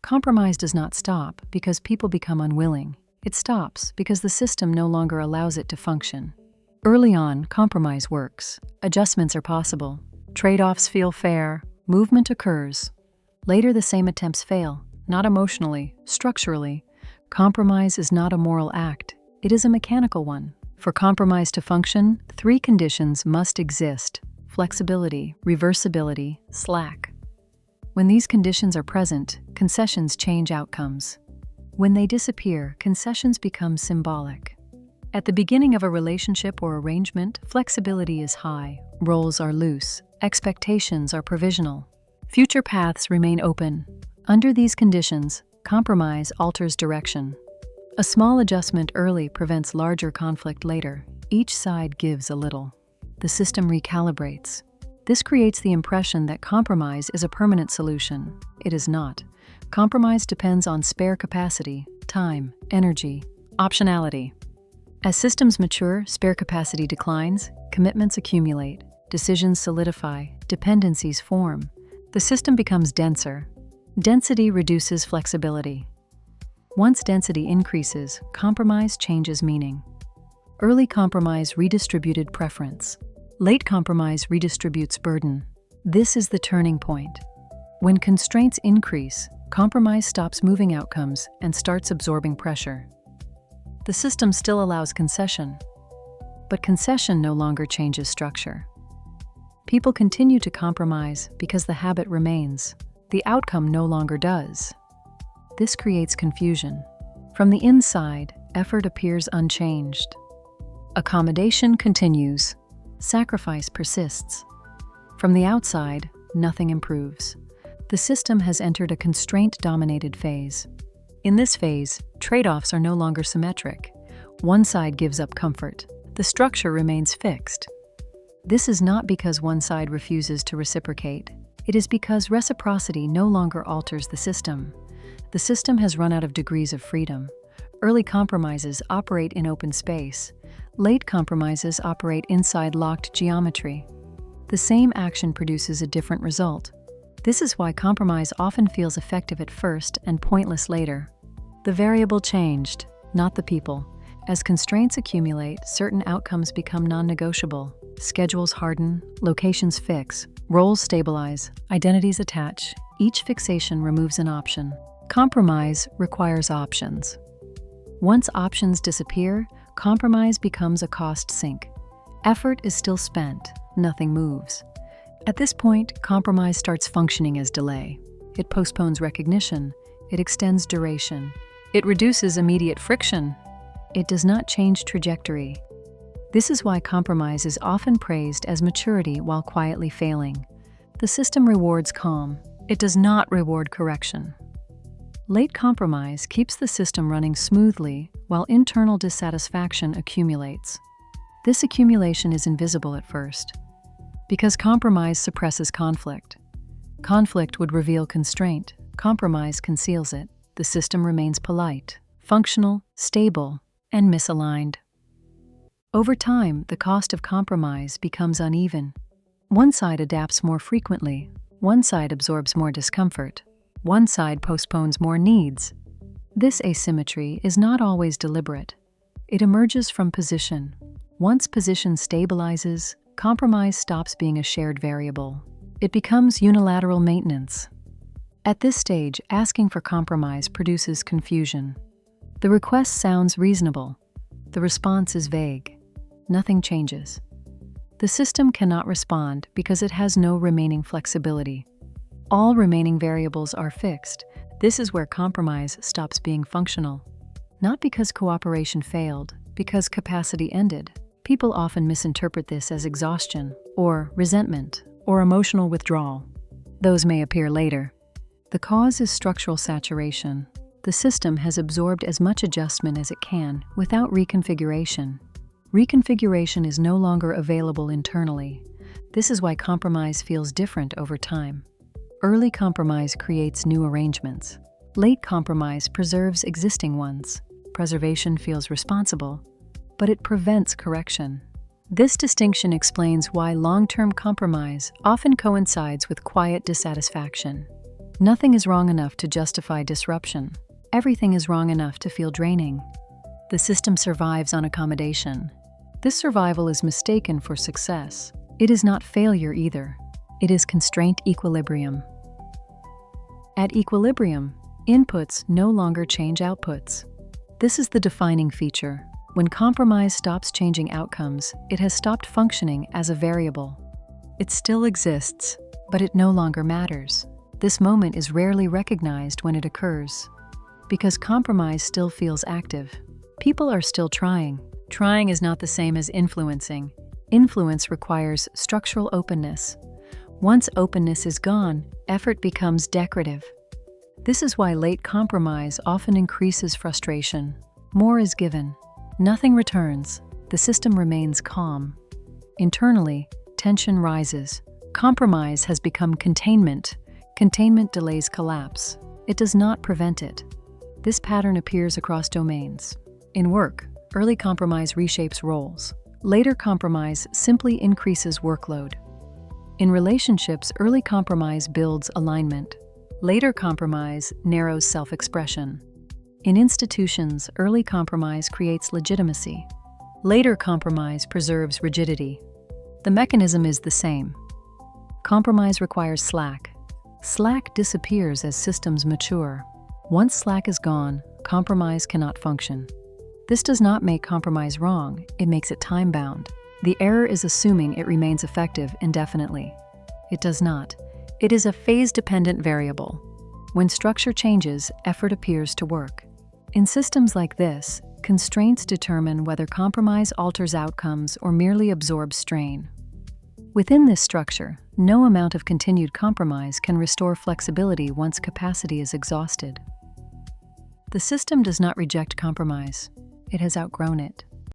Compromise does not stop because people become unwilling. It stops because the system no longer allows it to function. Early on, compromise works. Adjustments are possible. Trade-offs feel fair. Movement occurs. Later, the same attempts fail, not emotionally, structurally. Compromise is not a moral act. It is a mechanical one. For compromise to function, 3 conditions must exist: flexibility, reversibility, slack. When these conditions are present, concessions change outcomes. When they disappear, concessions become symbolic. At the beginning of a relationship or arrangement, flexibility is high, roles are loose, expectations are provisional. Future paths remain open. Under these conditions, compromise alters direction. A small adjustment early prevents larger conflict later. Each side gives a little. The system recalibrates. This creates the impression that compromise is a permanent solution. It is not. Compromise depends on spare capacity, time, energy, optionality. As systems mature, spare capacity declines, commitments accumulate, decisions solidify, dependencies form. The system becomes denser. Density reduces flexibility. Once density increases, compromise changes meaning. Early compromise redistributed preference. Late compromise redistributes burden. This is the turning point. When constraints increase, compromise stops moving outcomes and starts absorbing pressure. The system still allows concession, but concession no longer changes structure. People continue to compromise because the habit remains. The outcome no longer does. This creates confusion. From the inside, effort appears unchanged. Accommodation continues. Sacrifice persists. From the outside, nothing improves. The system has entered a constraint-dominated phase. In this phase, trade-offs are no longer symmetric. One side gives up comfort. The structure remains fixed. This is not because one side refuses to reciprocate. It is because reciprocity no longer alters the system. The system has run out of degrees of freedom. Early compromises operate in open space. Late compromises operate inside locked geometry. The same action produces a different result. This is why compromise often feels effective at first and pointless later. The variable changed, not the people. As constraints accumulate, certain outcomes become non-negotiable. Schedules harden, locations fix, roles stabilize, identities attach. Each fixation removes an option. Compromise requires options. Once options disappear, compromise becomes a cost sink. Effort is still spent, nothing moves. At this point, compromise starts functioning as delay. It postpones recognition. It extends duration. It reduces immediate friction. It does not change trajectory. This is why compromise is often praised as maturity while quietly failing. The system rewards calm. It does not reward correction. Late compromise keeps the system running smoothly while internal dissatisfaction accumulates. This accumulation is invisible at first. Because compromise suppresses conflict. Conflict would reveal constraint. Compromise conceals it. The system remains polite, functional, stable, and misaligned. Over time, the cost of compromise becomes uneven. One side adapts more frequently. One side absorbs more discomfort. One side postpones more needs. This asymmetry is not always deliberate. It emerges from position. Once position stabilizes, compromise stops being a shared variable. It becomes unilateral maintenance. At this stage, asking for compromise produces confusion. The request sounds reasonable. The response is vague. Nothing changes. The system cannot respond because it has no remaining flexibility. All remaining variables are fixed. This is where compromise stops being functional. Not because cooperation failed, because capacity ended. People often misinterpret this as exhaustion, or resentment, or emotional withdrawal. Those may appear later. The cause is structural saturation. The system has absorbed as much adjustment as it can without reconfiguration. Reconfiguration is no longer available internally. This is why compromise feels different over time. Early compromise creates new arrangements. Late compromise preserves existing ones. Preservation feels responsible, but it prevents correction. This distinction explains why long-term compromise often coincides with quiet dissatisfaction. Nothing is wrong enough to justify disruption. Everything is wrong enough to feel draining. The system survives on accommodation. This survival is mistaken for success. It is not failure either. It is constraint equilibrium. At equilibrium, inputs no longer change outputs. This is the defining feature. When compromise stops changing outcomes, it has stopped functioning as a variable. It still exists, but it no longer matters. This moment is rarely recognized when it occurs. Because compromise still feels active. People are still trying. Trying is not the same as influencing. Influence requires structural openness. Once openness is gone, effort becomes decorative. This is why late compromise often increases frustration. More is given. Nothing returns. The system remains calm. Internally, tension rises. Compromise has become containment. Containment delays collapse. It does not prevent it. This pattern appears across domains. In work, early compromise reshapes roles. Later compromise simply increases workload. In relationships, early compromise builds alignment. Later compromise narrows self-expression. In institutions, early compromise creates legitimacy. Later compromise preserves rigidity. The mechanism is the same. Compromise requires slack. Slack disappears as systems mature. Once slack is gone, compromise cannot function. This does not make compromise wrong, it makes it time-bound. The error is assuming it remains effective indefinitely. It does not. It is a phase-dependent variable. When structure changes, effort appears to work. In systems like this, constraints determine whether compromise alters outcomes or merely absorbs strain. Within this structure, no amount of continued compromise can restore flexibility once capacity is exhausted. The system does not reject compromise. It has outgrown it.